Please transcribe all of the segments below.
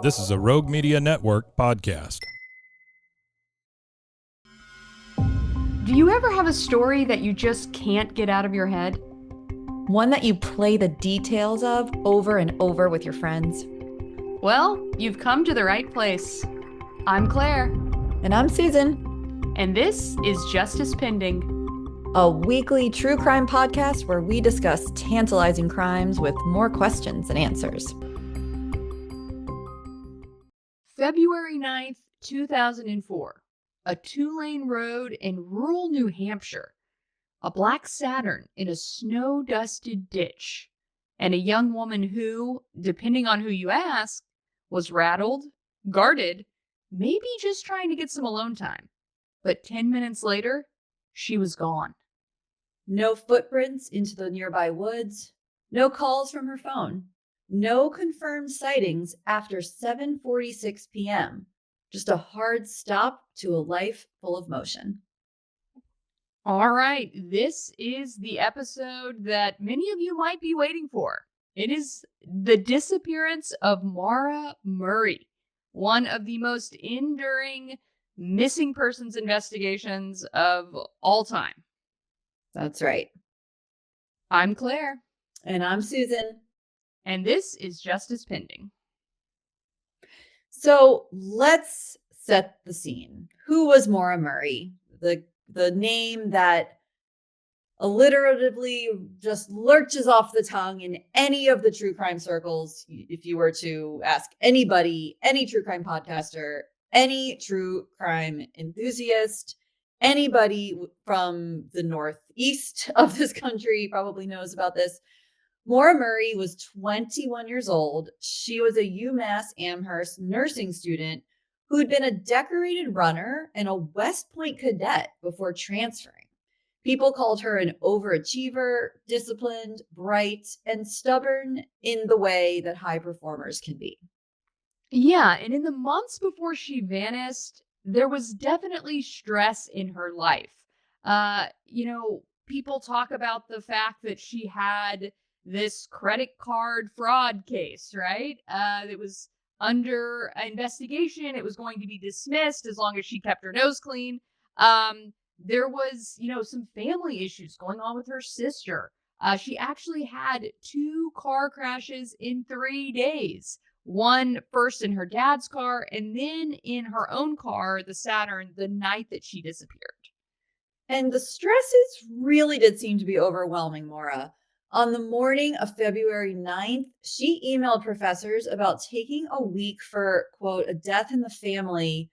This is a Rogue Media Network podcast. Do you ever have a story that you just can't get out of your head? One that you play the details of over and over with your friends? Well, you've come to the right place. I'm Claire. And I'm Susan. And this is Justice Pending, a weekly true crime podcast where we discuss tantalizing crimes with more questions than answers. February 9th, 2004. A 2-lane road in rural New Hampshire. A black Saturn in a snow-dusted ditch. And a young woman who, depending on who you ask, was rattled, guarded, maybe just trying to get some alone time. But 10 minutes later, she was gone. No footprints into the nearby woods. No calls from her phone. No confirmed sightings after 7:46 p.m. Just a hard stop to a life full of motion. All right, this is the episode that many of you might be waiting for. It is the disappearance of Maura Murray, one of the most enduring missing persons investigations of all time. That's right. I'm Claire. And I'm Susan. And this is Justice Pending. So let's set the scene. Who was Maura Murray? The name that alliteratively just lurches off the tongue in any of the true crime circles. If you were to ask anybody, any true crime podcaster, any true crime enthusiast, anybody from the northeast of this country probably knows about this. Maura Murray was 21 years old. She was a UMass Amherst nursing student who had been a decorated runner and a West Point cadet before transferring. People called her an overachiever, disciplined, bright, and stubborn in the way that high performers can be. Yeah, and in the months before she vanished, there was definitely stress in her life. People talk about the fact that she had this credit card fraud case, right? It was under investigation. It was going to be dismissed as long as she kept her nose clean. There was, some family issues going on with her sister. She actually had 2 car crashes in 3 days. One first in her dad's car and then in her own car, the Saturn, the night that she disappeared. And the stresses really did seem to be overwhelming Maura. On the morning of February 9th, she emailed professors about taking a week for, quote, a death in the family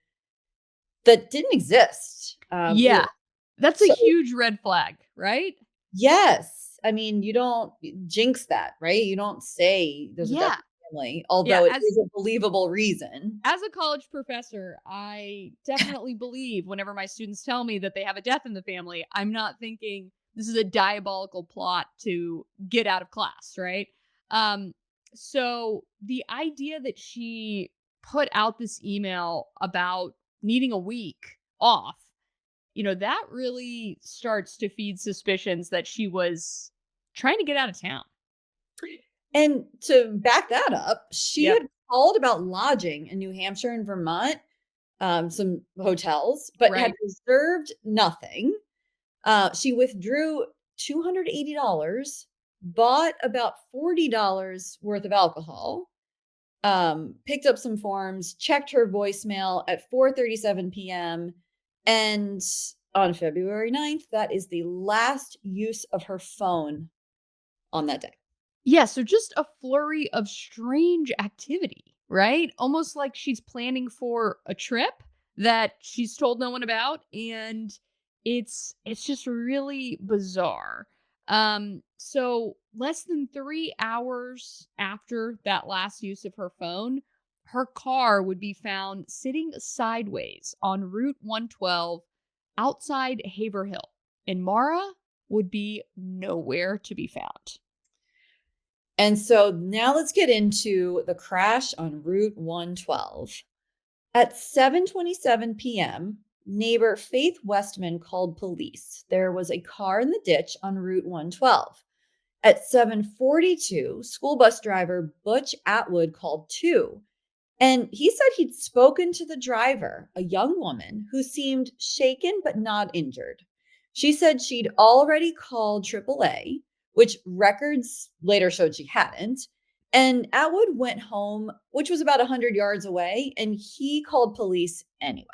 that didn't exist. That's a huge red flag, right? Yes. I mean, you don't jinx that, right? You don't say there's a death in the family, although it is a believable reason. As a college professor, I definitely believe whenever my students tell me that they have a death in the family, I'm not thinking this is a diabolical plot to get out of class, right? So the idea that she put out this email about needing a week off, that really starts to feed suspicions that she was trying to get out of town. And to back that up, she had called about lodging in New Hampshire and Vermont, some hotels, but had reserved nothing. She withdrew $280, bought about $40 worth of alcohol, picked up some forms, checked her voicemail at 4:37 p.m. And on February 9th, that is the last use of her phone on that day. Yeah, so just a flurry of strange activity, right? Almost like she's planning for a trip that she's told no one about, and it's just really bizarre. So less than 3 hours after that last use of her phone, her car would be found sitting sideways on Route 112 outside Haverhill, and Maura would be nowhere to be found. And so now let's get into the crash on Route 112. At 7:27 p.m., neighbor Faith Westman called police. There was a car in the ditch on Route 112. At 7:42, school bus driver Butch Atwood called 2. And he said he'd spoken to the driver, a young woman who seemed shaken but not injured. She said she'd already called AAA, which records later showed she hadn't. And Atwood went home, which was about 100 yards away, and he called police anyway.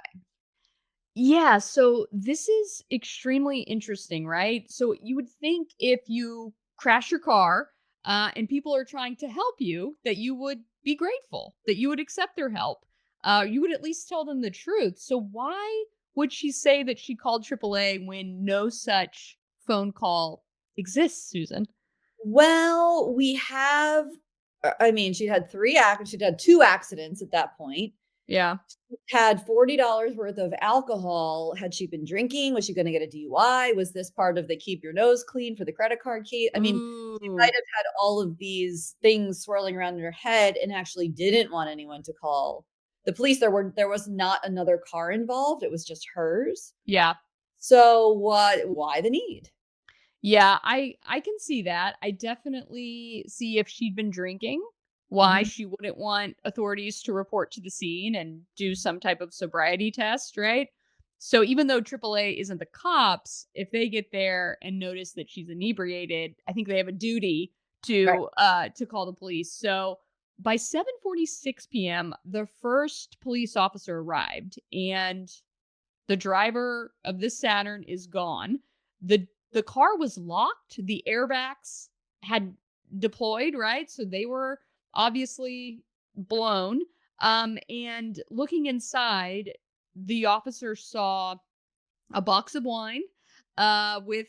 Yeah, so this is extremely interesting, right? So you would think if you crash your car and people are trying to help you, that you would be grateful, that you would accept their help. You would at least tell them the truth. So why would she say that she called AAA when no such phone call exists, Susan? Well, we have, I mean, she'd had two accidents at that point. Yeah. Had $40 worth of alcohol. Had she been drinking? Was she gonna get a DUI? Was this part of the keep your nose clean for the credit card case? I mean, she might Ooh. have had all of these things swirling around in her head and actually didn't want anyone to call the police. There was not another car involved. It was just hers. Yeah. So why the need? Yeah, I can see that. I definitely see if she'd been drinking, why Mhm. she wouldn't want authorities to report to the scene and do some type of sobriety test, right? So even though AAA isn't the cops, if they get there and notice that she's inebriated, I think they have a duty Right. to call the police. So by 7:46 p.m., the first police officer arrived and the driver of this Saturn is gone. The car was locked. The airbags had deployed, right? So they were obviously blown. And looking inside, the officer saw a box of wine with,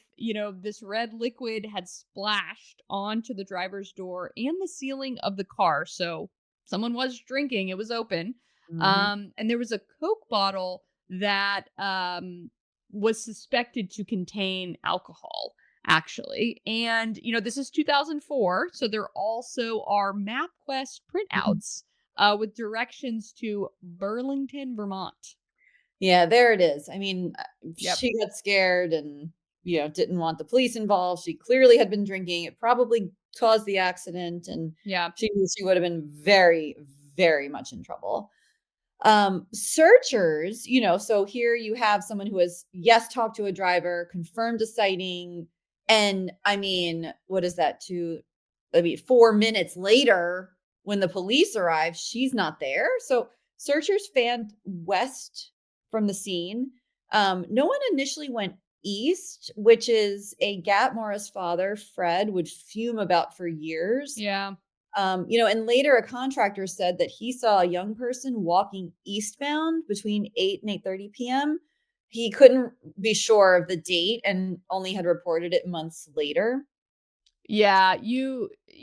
this red liquid had splashed onto the driver's door and the ceiling of the car. So someone was drinking, it was open. Mhm. And there was a Coke bottle that was suspected to contain alcohol, actually. And, this is 2004. So there also are MapQuest Mhm. printouts with directions to Burlington, Vermont. Yeah, there it is. I mean, Yep. she got scared and, didn't want the police involved. She clearly had been drinking. It probably caused the accident, and Yeah. she would have been very, very much in trouble. Searchers, so here you have someone who has, yes, talked to a driver, confirmed a sighting, and I mean, what is that? 4 minutes later, when the police arrive, she's not there. So searchers fanned west from the scene. No one initially went east, which is a gap Maura's father, Fred, would fume about for years. Yeah. And later a contractor said that he saw a young person walking eastbound between 8 and 8:30 p.m. He couldn't be sure of the date and only had reported it months later. Yeah,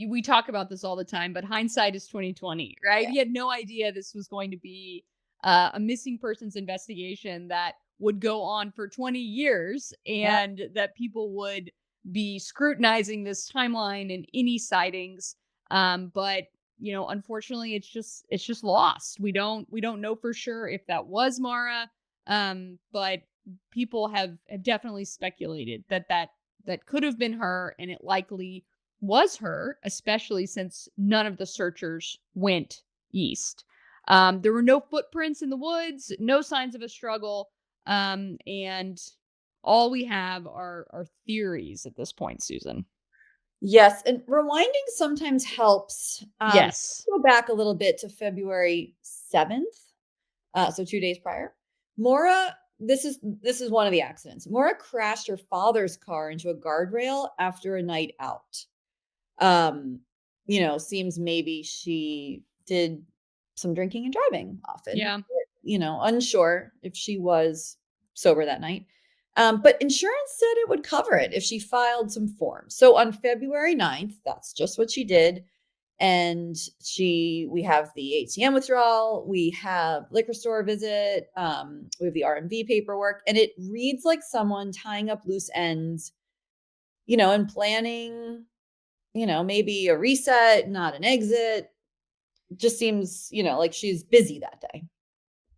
we talk about this all the time, but hindsight is 2020, right? Yeah. He had no idea this was going to be a missing persons investigation that would go on for 20 years Yeah. and that people would be scrutinizing this timeline and any sightings. But unfortunately it's just lost. We don't know for sure if that was Mara. But people have definitely speculated that could have been her, and it likely was her, especially since none of the searchers went east. There were no footprints in the woods, no signs of a struggle, and all we have are theories at this point, Susan. Yes, and rewinding sometimes helps. Yes. Go back a little bit to February 7th, so 2 days prior. Maura, this is one of the accidents. Maura crashed her father's car into a guardrail after a night out. Um, seems maybe she did some drinking and driving often. Yeah. Unsure if she was sober that night. But insurance said it would cover it if she filed some forms. So on February 9th, that's just what she did. And we have the ATM withdrawal, we have liquor store visit, we have the RMV paperwork, and it reads like someone tying up loose ends, and planning, maybe a reset, not an exit. Just seems, like she's busy that day.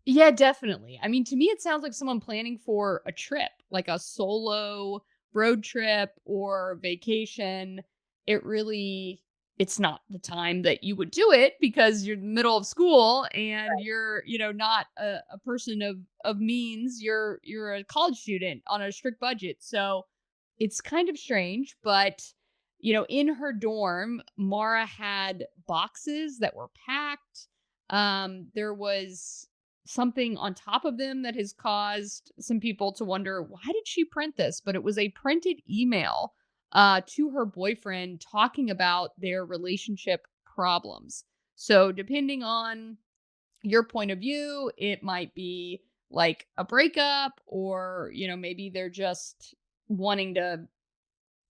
Yeah, definitely. I mean, to me, it sounds like someone planning for a trip, like a solo road trip or vacation. It really it's not the time that you would do it because you're in the middle of school and you're, not a person of means. You're a college student on a strict budget. So it's kind of strange, but in her dorm, Mara had boxes that were packed. There was something on top of them that has caused some people to wonder, why did she print this? But it was a printed email to her boyfriend talking about their relationship problems. So, depending on your point of view, it might be like a breakup, or, maybe they're just wanting to,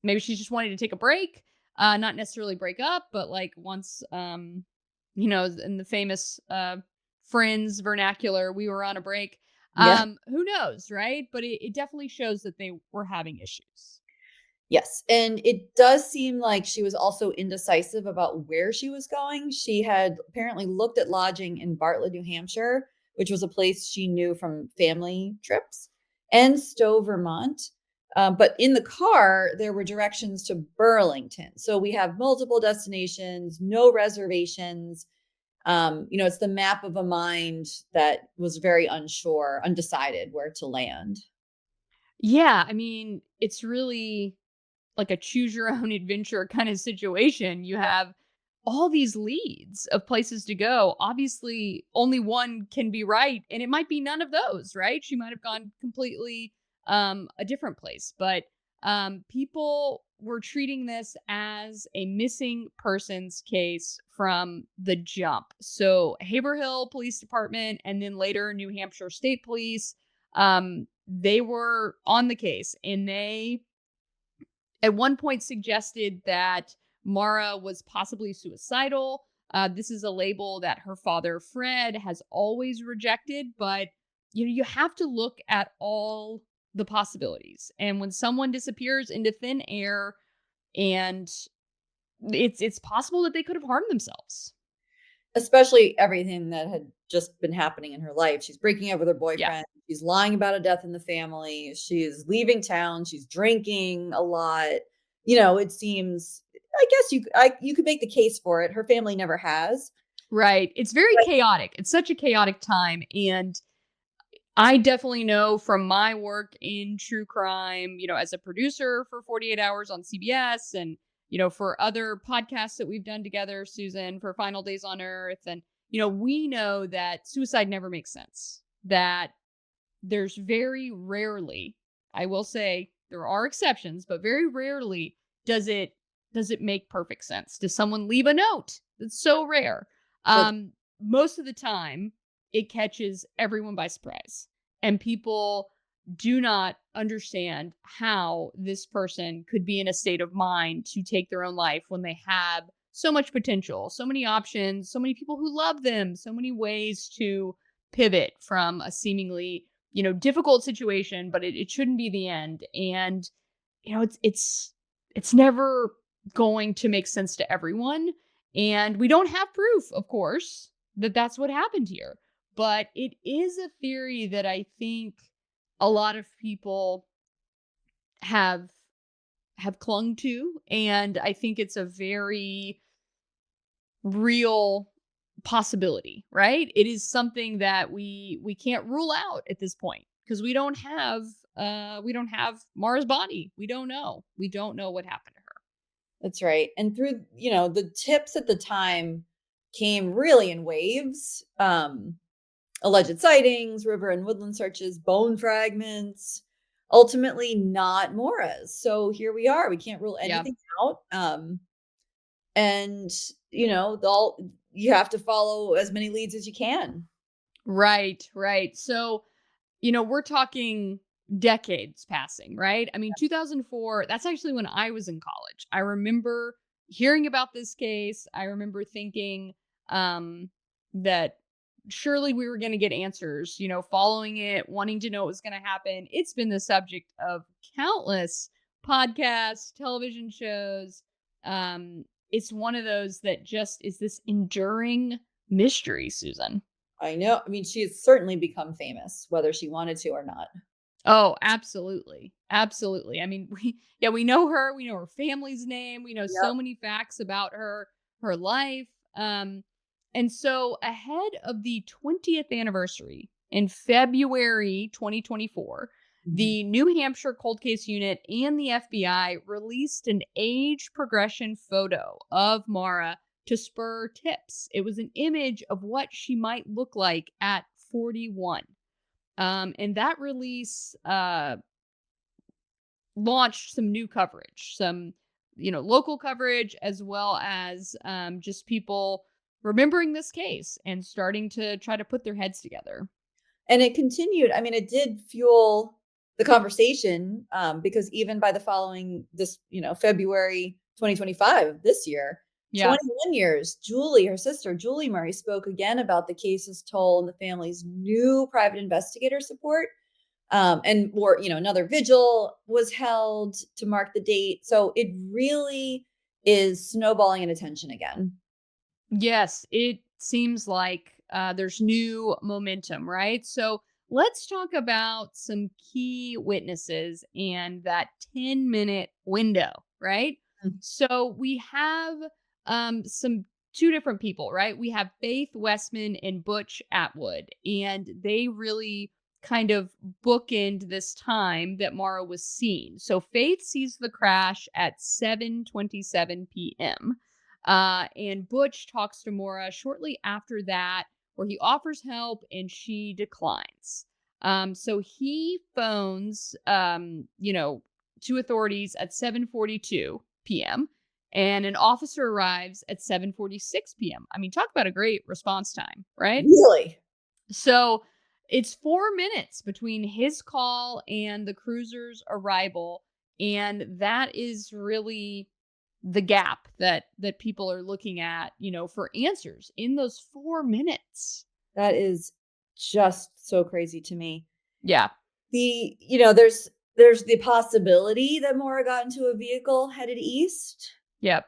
maybe she's just wanting to take a break, not necessarily break up, but like once, in the famous Friends vernacular, we were on a break. Yeah. Who knows, right? But it definitely shows that they were having issues. Yes, and it does seem like she was also indecisive about where she was going. She had apparently looked at lodging in Bartlett, New Hampshire, which was a place she knew from family trips, and Stowe, Vermont. But in the car, there were directions to Burlington. So we have multiple destinations, no reservations. It's the map of a mind that was very unsure, undecided where to land. Yeah, I mean, it's really like a choose your own adventure kind of situation. You have all these leads of places to go. Obviously, only one can be right, and it might be none of those, right? She might have gone completely a different place, but people were treating this as a missing persons case from the jump. So, Haverhill Police Department and then later New Hampshire State Police, they were on the case, and they at one point suggested that Maura was possibly suicidal. This is a label that her father, Fred, has always rejected, but you have to look at all the possibilities. And when someone disappears into thin air, and it's possible that they could have harmed themselves. Especially everything that had just been happening in her life. She's breaking up with her Yeah. boyfriend. She's lying about a death in the family. She's leaving town. She's drinking a lot. It seems. I guess you could make the case for it. Her family never has. Right. It's very But chaotic. It's such a chaotic time. And I definitely know from my work in true crime, as a producer for 48 Hours on CBS, and, for other podcasts that we've done together, Susan, for Final Days on Earth. And, we know that suicide never makes sense, that there's very rarely, I will say there are exceptions, but very rarely does it make perfect sense. Does someone leave a note? That's so rare. but Most of the time it catches everyone by surprise, and people do not understand how this person could be in a state of mind to take their own life when they have so much potential, so many options, so many people who love them, so many ways to pivot from a seemingly difficult situation, but it shouldn't be the end. And it's never going to make sense to everyone, and we don't have proof, of course, that that's what happened here, but it is a theory that I think a lot of people have clung to, and I think it's a very real possibility, right? It is something that we can't rule out at this point because we don't have Mara's body. We don't know. We don't know what happened to her. that's right. And through the tips at the time came really in waves. Alleged sightings, river and woodland searches, bone fragments. Ultimately, not Mora's. So here we are. We can't rule Yeah. anything out. And you have to follow as many leads as you can. Right, right. So, we're talking decades passing, right? I mean, 2004, that's actually when I was in college. I remember hearing about this case. I remember thinking that surely we were going to get answers, following it, wanting to know what was going to happen. It's been the subject of countless podcasts, television shows. It's one of those that just is this enduring mystery, Susan. I know. I mean, she has certainly become famous, whether she wanted to or not. Oh, absolutely. Absolutely. I mean, we know her, we know her family's name, we know so Yep. many facts about her. her life. And so ahead of the 20th anniversary in February 2024, Mhm. the New Hampshire Cold Case Unit and the FBI released an age progression photo of Maura to spur tips. It was an image of what she might look like at 41. And that release launched some new coverage, some local coverage, as well as just people remembering this case and starting to try to put their heads together. And it continued. I mean, it did fuel the conversation, because even by the following this, February 2025, this year, Yeah. 21 years, Julie, her sister, Julie Murray, spoke again about the case's toll and the family's new private investigator support. And more, another vigil was held to mark the date. So it really is snowballing in attention again. Yes, it seems like there's new momentum, right? So let's talk about some key witnesses and that 10-minute window, right? Mm. So we have some two different people, right? We have Faith Westman and Butch Atwood, and they really kind of bookend this time that Mara was seen. So Faith sees the crash at 7:27 p.m. And Butch talks to Maura shortly after that, where he offers help and she declines. So he phones, to authorities at 7:42 p.m. and an officer arrives at 7:46 p.m. I mean, talk about a great response time, right? Really? So it's 4 minutes between his call and the cruiser's arrival, and that is really the gap that people are looking at, for answers in those 4 minutes. That is just so crazy to me. Yeah. There's the possibility that Maura got into a vehicle headed east, Yep.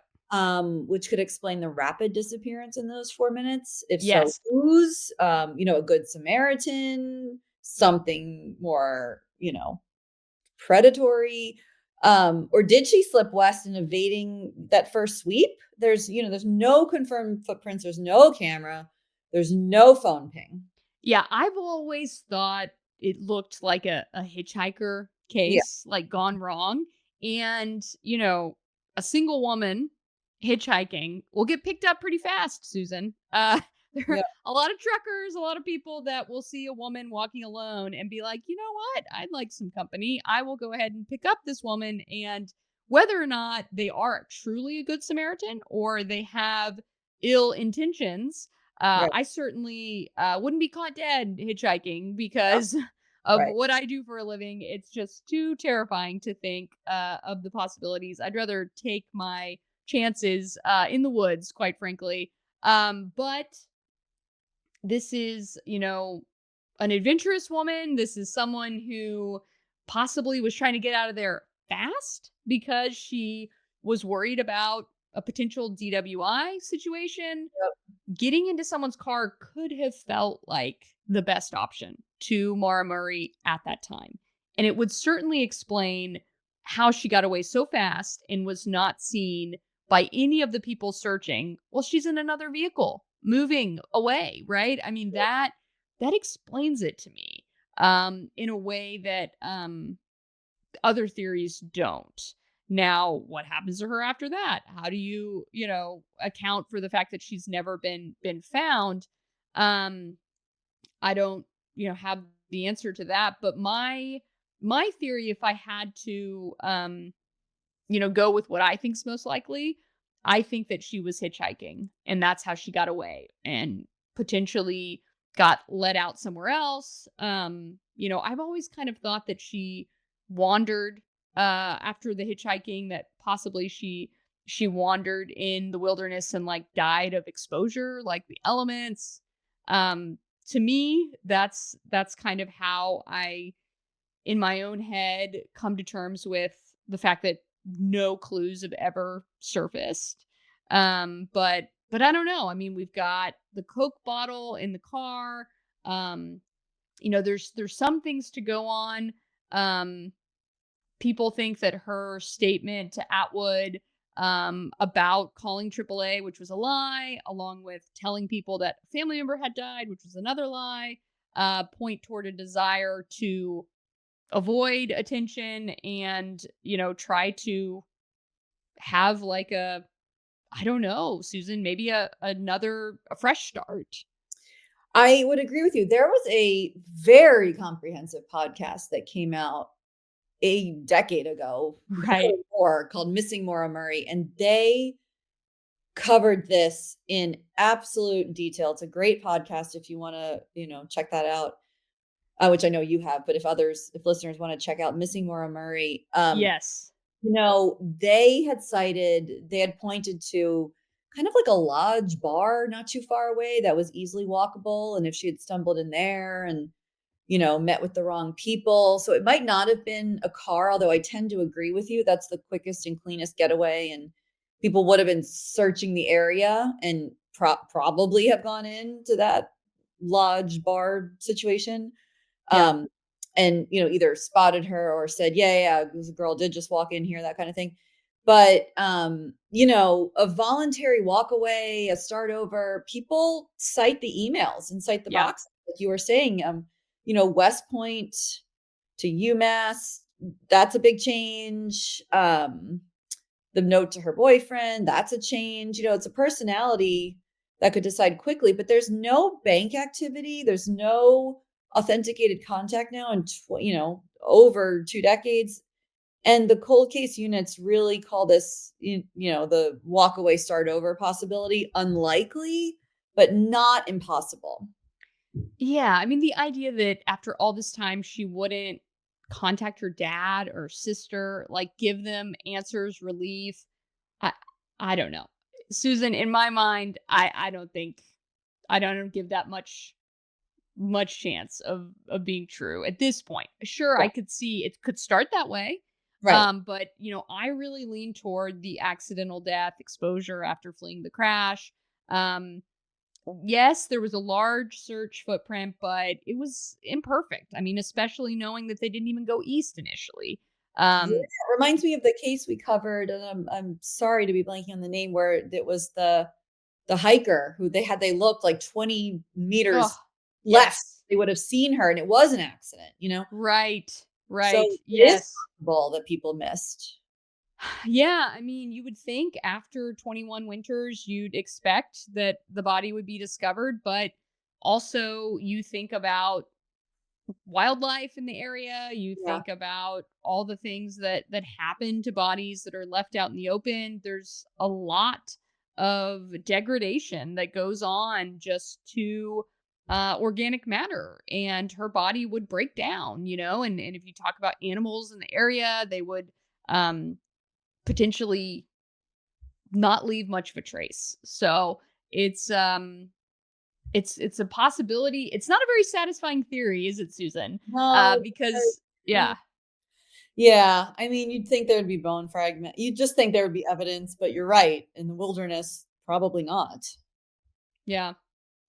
which could explain the rapid disappearance in those 4 minutes. If so, Yes. whose? A good Samaritan, something more, predatory. Or did she slip west in evading that first sweep? There's no confirmed footprints, there's no camera, there's no phone ping. Yeah, I've always thought it looked like a hitchhiker Yeah. case, like gone wrong. And, a single woman hitchhiking will get picked up pretty fast, Susan. There are Yeah. a lot of truckers, a lot of people that will see a woman walking alone and be like, you know what? I'd like some company. I will go ahead and pick up this woman. And whether or not they are truly a good Samaritan or they have ill intentions, Right. I certainly wouldn't be caught dead hitchhiking Yeah. because of Right. what I do for a living. It's just too terrifying to think of the possibilities. I'd rather take my chances in the woods, quite frankly. But this is, an adventurous woman. This is someone who possibly was trying to get out of there fast because she was worried about a potential DWI situation. Yep. Getting into someone's car could have felt like the best option to Maura Murray at that time. And it would certainly explain how she got away so fast and was not seen by any of the people searching. Well, she's in another vehicle moving away, right? I mean, that explains it to me in a way that other theories don't. Now, what happens to her after that? How do you, account for the fact that she's never been found? Um, I don't, have the answer to that. But my theory, if I had to, go with what I think's most likely, I think that she was hitchhiking and that's how she got away and potentially got let out somewhere else. I've always kind of thought that she wandered after the hitchhiking, that possibly she wandered in the wilderness and like died of exposure, like the elements. To me, that's kind of how I in my own head come to terms with the fact that no clues have ever surfaced. But I don't know. I mean, we've got the Coke bottle in the car. Um, there's some things to go on. Um, People think that her statement to Atwood about calling AAA, which was a lie, along with telling people that a family member had died, which was another lie, point toward a desire to avoid attention and, try to have like I don't know, Susan, maybe a fresh start. I would agree with you. There was a very comprehensive podcast that came out a decade ago, Right. more, called Missing Maura Murray, and they covered this in absolute detail. It's a great podcast if you want to, check that out. Which I know you have, but if listeners want to check out Missing Maura Murray, Yes. they had pointed to kind of like a lodge bar not too far away that was easily walkable. And if she had stumbled in there and, met with the wrong people. So it might not have been a car, although I tend to agree with you. That's the quickest and cleanest getaway. And people would have been searching the area and probably have gone into that lodge bar situation. Yeah. And either spotted her or said, yeah, this girl did just walk in here, that kind of thing. But a voluntary walk away, a start over, people cite the emails and cite the Yeah. box, like you were saying. West Point to UMass, that's a big change. The note to her boyfriend, that's a change. It's a personality that could decide quickly, but there's no bank activity. There's no authenticated contact now in over 2 decades. And the cold case units really call this, the walk away start over possibility unlikely, but not impossible. Yeah. I mean, the idea that after all this time, she wouldn't contact her dad or sister, like give them answers, relief. I, I don't know. Susan, in my mind, I don't give that much chance of being true at this point. Sure, I Right. could see it could start that way. Right. But I really lean toward the accidental death exposure after fleeing the crash. Um, yes, there was a large search footprint, but it was imperfect. I mean, especially knowing that they didn't even go east initially. Yeah, Um, it reminds me of the case we covered, and I'm sorry to be blanking on the name, where it was the hiker who they looked like 20 oh, meters left. yes. They would have seen her and it was an accident. Right. So Right. it is Yes. possible that people missed. Yeah, I mean, you would think after 21 winters, you'd expect that the body would be discovered, but also you think about wildlife in the area, you Yeah. think about all the things that happen to bodies that are left out in the open. There's a lot of degradation that goes on just to organic matter, and her body would break down, and if you talk about animals in the area, they would um potentially not leave much of a trace. So it's it's a possibility. It's not a very satisfying theory, is it, Susan? No, Because uh, yeah, yeah. I mean, you'd think there would be bone fragment. You'd just think there would be evidence, but you're right. In the wilderness, probably not. yeah,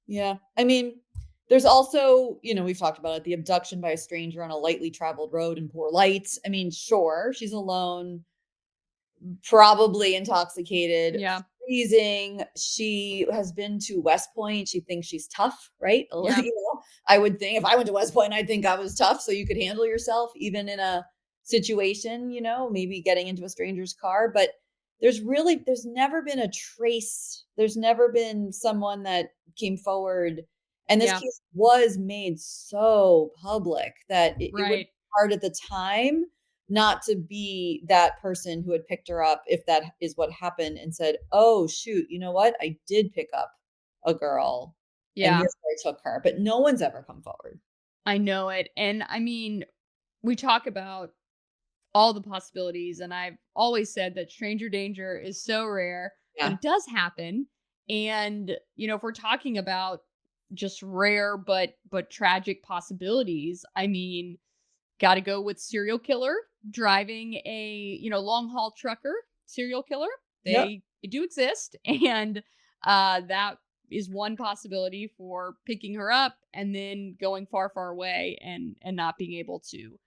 Yeah. I mean, there's also, we've talked about it, the abduction by a stranger on a lightly traveled road in poor lights. I mean, sure, she's alone, probably intoxicated, yeah, freezing. She has been to West Point. She thinks she's tough, right? yeah, I would think if I went to West Point, I'd think I was tough. So you could handle yourself even in a situation, maybe getting into a stranger's car. But there's never been a trace. There's never been someone that came forward. And this yeah, case was made so public that it would be right. hard at the time not to be that person who had picked her up, if that is what happened, and said, "Oh, shoot, you know what? I did pick up a girl, and Yeah, here's where I took her." But no one's ever come forward. I know it. And I mean, we talk about all the possibilities, and I've always said that stranger danger is so rare, but Yeah. it does happen. And if we're talking about just rare but tragic possibilities, I mean, got to go with serial killer driving a long haul trucker. Serial killer, Yep. they do exist, and that is one possibility for picking her up and then going far away and not being able to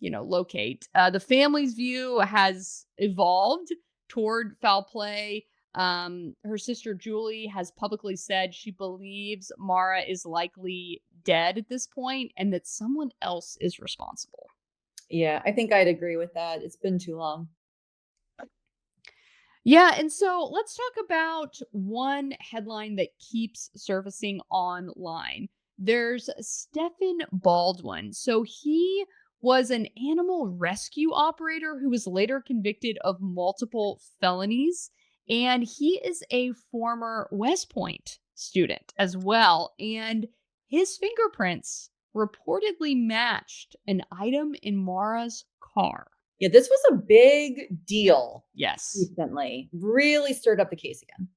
locate. The family's view has evolved toward foul play. Her sister Julie has publicly said she believes Maura is likely dead at this point and that someone else is responsible. Yeah, I think I'd agree with that. It's been too long. Yeah, and so let's talk about one headline that keeps surfacing online. There's Stephen Baldwin. So he was an animal rescue operator who was later convicted of multiple felonies, and he is a former West Point student as well. And his fingerprints reportedly matched an item in Mara's car. Yeah, this was a big deal Yes. recently. Really stirred up the case again.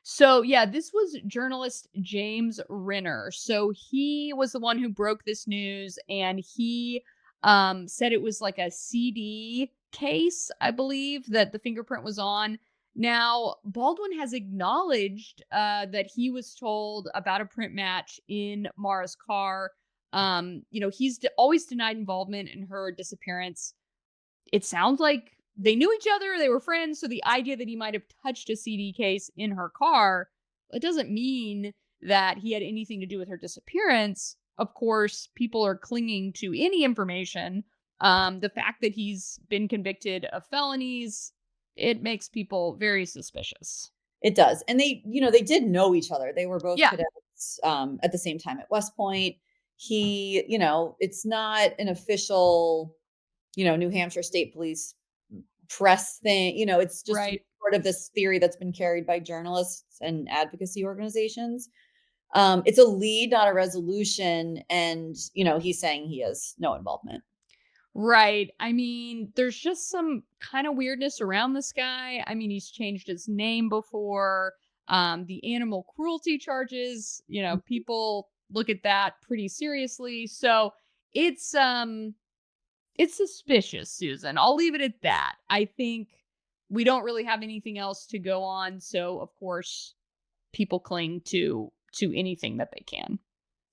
So, yeah, this was journalist James Renner. So he was the one who broke this news, and he said it was like a CD case, I believe, that the fingerprint was on. Now, Baldwin has acknowledged that he was told about a print match in Mara's car. He's always denied involvement in her disappearance. It sounds like they knew each other, they were friends, so the idea that he might have touched a CD case in her car, it doesn't mean that he had anything to do with her disappearance. Of course, people are clinging to any information. The fact that he's been convicted of felonies, it makes people very suspicious. It does. And they did know each other. They were both Yeah. cadets at the same time at West Point. It's not an official, New Hampshire State Police press thing. It's just Right. sort of this theory that's been carried by journalists and advocacy organizations. It's a lead, not a resolution. And, he's saying he has no involvement. Right. I mean, there's just some kind of weirdness around this guy. I mean, he's changed his name before. The animal cruelty charges, people look at that pretty seriously. So it's suspicious, Susan. I'll leave it at that. I think we don't really have anything else to go on, so of course people cling to anything that they can.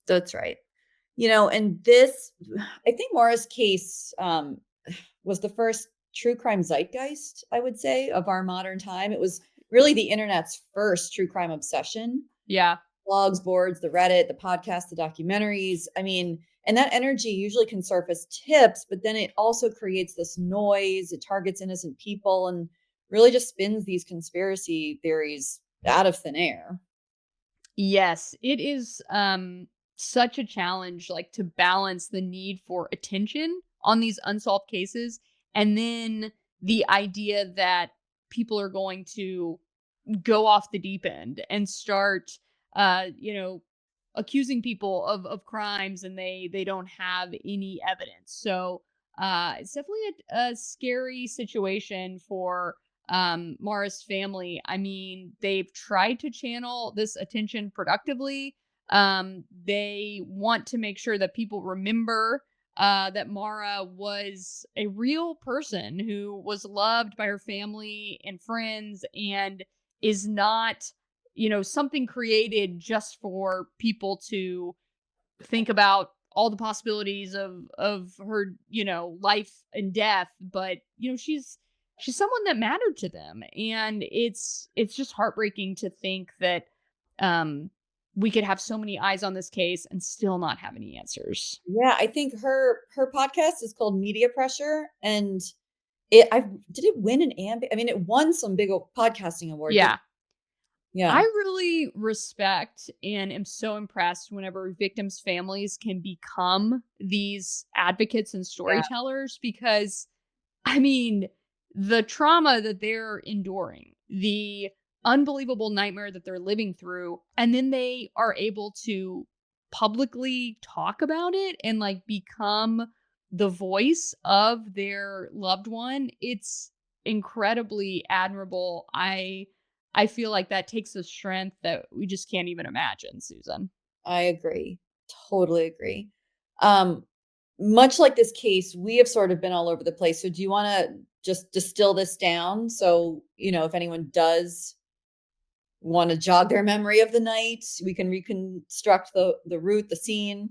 That's right. And this, I think Maura's case was the first true crime zeitgeist, I would say, of our modern time. It was really the internet's first true crime obsession. Yeah. Blogs, boards, the Reddit, the podcasts, the documentaries. I mean, and that energy usually can surface tips, but then it also creates this noise. It targets innocent people and really just spins these conspiracy theories out of thin air. Yes, it is such a challenge, like, to balance the need for attention on these unsolved cases and then the idea that people are going to go off the deep end and start accusing people of crimes and they don't have any evidence. So it's definitely a scary situation for Maura's family. I mean, they've tried to channel this attention productively. They want to make sure that people remember that Maura was a real person who was loved by her family and friends and is not, something created just for people to think about all the possibilities of her, life and death. But, she's someone that mattered to them. And it's just heartbreaking to think that we could have so many eyes on this case and still not have any answers. Yeah, I think her podcast is called Media Pressure, and did it win an Amp? I mean, it won some big podcasting award. Yeah. Yeah. I really respect and am so impressed whenever victims' families can become these advocates and storytellers because, I mean, the trauma that they're enduring, the unbelievable nightmare that they're living through, and then they are able to publicly talk about it and like become the voice of their loved one. It's incredibly admirable. I feel like that takes a strength that we just can't even imagine, Susan. I agree. Totally agree. Much like this case, we have sort of been all over the place. So do you want to just distill this down? So, if anyone does want to jog their memory of the night, we can reconstruct the route, the scene.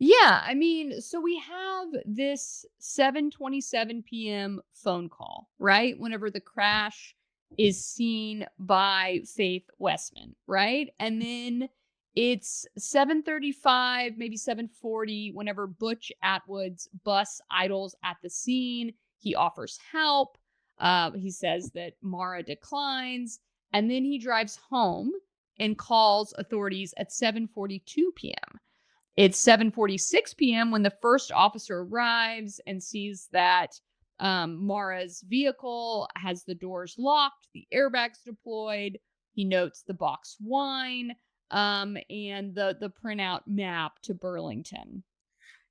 Yeah, I mean, so we have this 7:27 p.m. phone call, right? Whenever the crash is seen by Faith Westman, right? And then it's 7:35, maybe 7:40 whenever Butch Atwood's bus idles at the scene. He offers help. He says that Mara declines, and then he drives home and calls authorities at 7:42 p.m. It's 7:46 p.m. when the first officer arrives and sees that Mara's vehicle has the doors locked, the airbags deployed. He notes the box wine and the printout map to Burlington.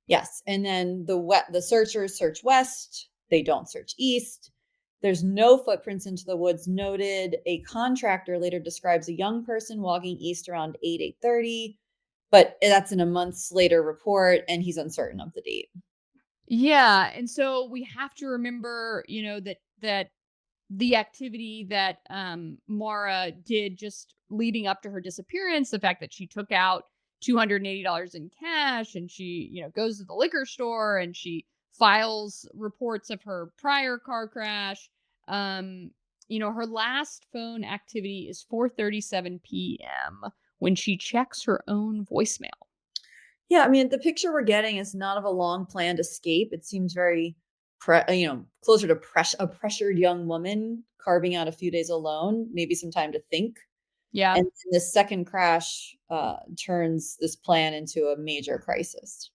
Yes, and then the searchers search west. They don't search east. There's no footprints into the woods noted. A contractor later describes a young person walking east around 8:30, but that's in a months later report, and he's uncertain of the date. Yeah, and so we have to remember, that the activity that Mara did just leading up to her disappearance, the fact that she took out $280 in cash and she, goes to the liquor store and she files reports of her prior car crash. Her last phone activity is 4:37 p.m. when she checks her own voicemail. Yeah, I mean, the picture we're getting is not of a long planned escape. It seems very, closer to a pressured young woman carving out a few days alone, maybe some time to think. Yeah. And this second crash turns this plan into a major crisis.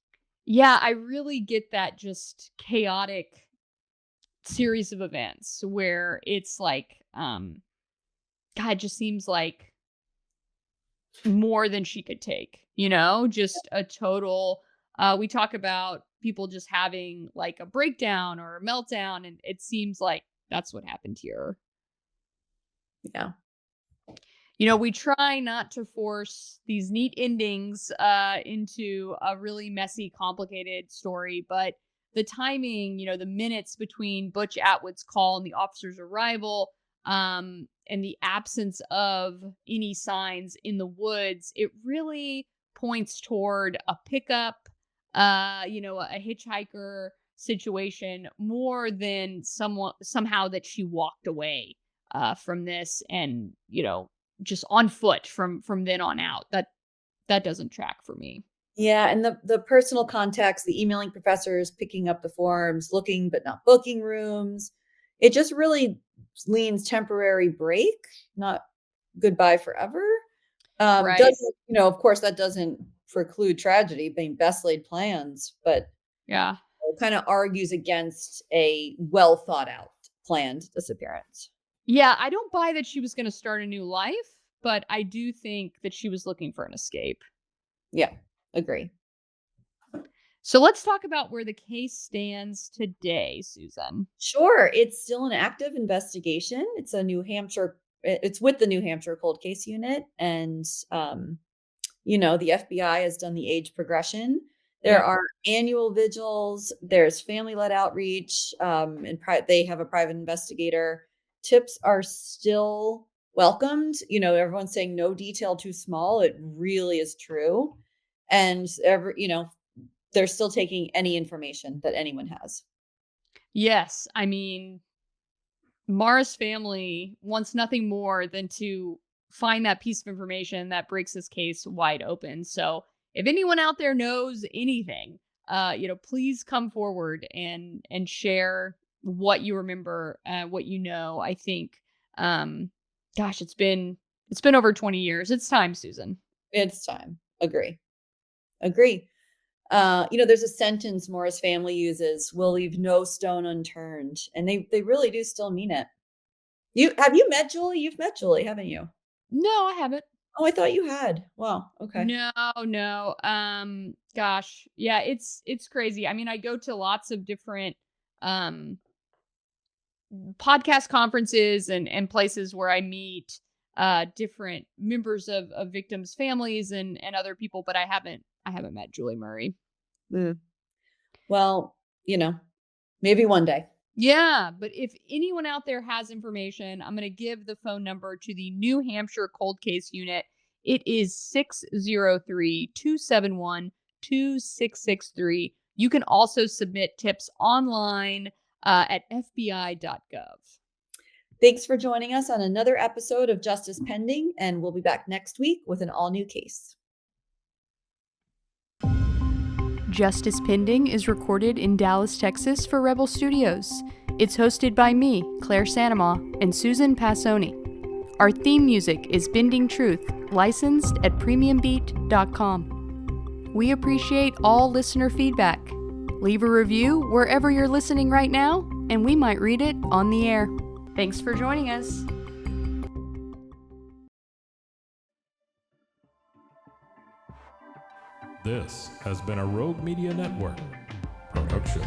Yeah, I really get that just chaotic series of events where it's like, God, it just seems like more than she could take, just a total. We talk about people just having like a breakdown or a meltdown, and it seems like that's what happened here. Yeah. We try not to force these neat endings into a really messy, complicated story, but the timing, the minutes between Butch Atwood's call and the officer's arrival, and the absence of any signs in the woods, it really points toward a pickup, a hitchhiker situation more than somehow that she walked away from this and, just on foot from then on out. That doesn't track for me. Yeah, and the personal context, the emailing professors, picking up the forms, looking but not booking rooms. It just really leans temporary break, not goodbye forever. Right. Doesn't, of course that doesn't preclude tragedy being best laid plans, but Yeah. kind of argues against a well thought out planned disappearance. Yeah, I don't buy that she was going to start a new life, but I do think that she was looking for an escape. Yeah, agree. So let's talk about where the case stands today, Susan. Sure, it's still an active investigation. It's with the New Hampshire Cold Case Unit, and the FBI has done the age progression. There Yep. are annual vigils. There's family-led outreach, and they have a private investigator. Tips are still welcomed. Everyone's saying no detail too small. It really is true, and they're still taking any information that anyone has. Yes, I mean, Mara's family wants nothing more than to find that piece of information that breaks this case wide open. So if anyone out there knows anything, please come forward and share what you remember, what you know. I think, gosh, it's been over 20 years. It's time, Susan. It's time. Agree. There's a sentence Morris family uses: "We'll leave no stone unturned," and they really do still mean it. You met Julie? You've met Julie, haven't you? No, I haven't. Oh, I thought you had. Wow. Okay. No, no. Gosh, yeah, it's crazy. I mean, I go to lots of different um podcast conferences and places where I meet different members of victims' families and other people, but I haven't met Julie Murray. Mm. Well, maybe one day. Yeah, but if anyone out there has information, I'm going to give the phone number to the New Hampshire Cold Case Unit. It is 603-271-2787. 2623. You can also submit tips online at fbi.gov. Thanks for joining us on another episode of Justice Pending, and we'll be back next week with an all-new case. Justice Pending is recorded in Dallas, Texas for Rebel Studios. It's hosted by me, Claire Sanamaw, and Susan Passoni. Our theme music is Bending Truth, licensed at premiumbeat.com. We appreciate all listener feedback. Leave a review wherever you're listening right now, and we might read it on the air. Thanks for joining us. This has been a Rogue Media Network production.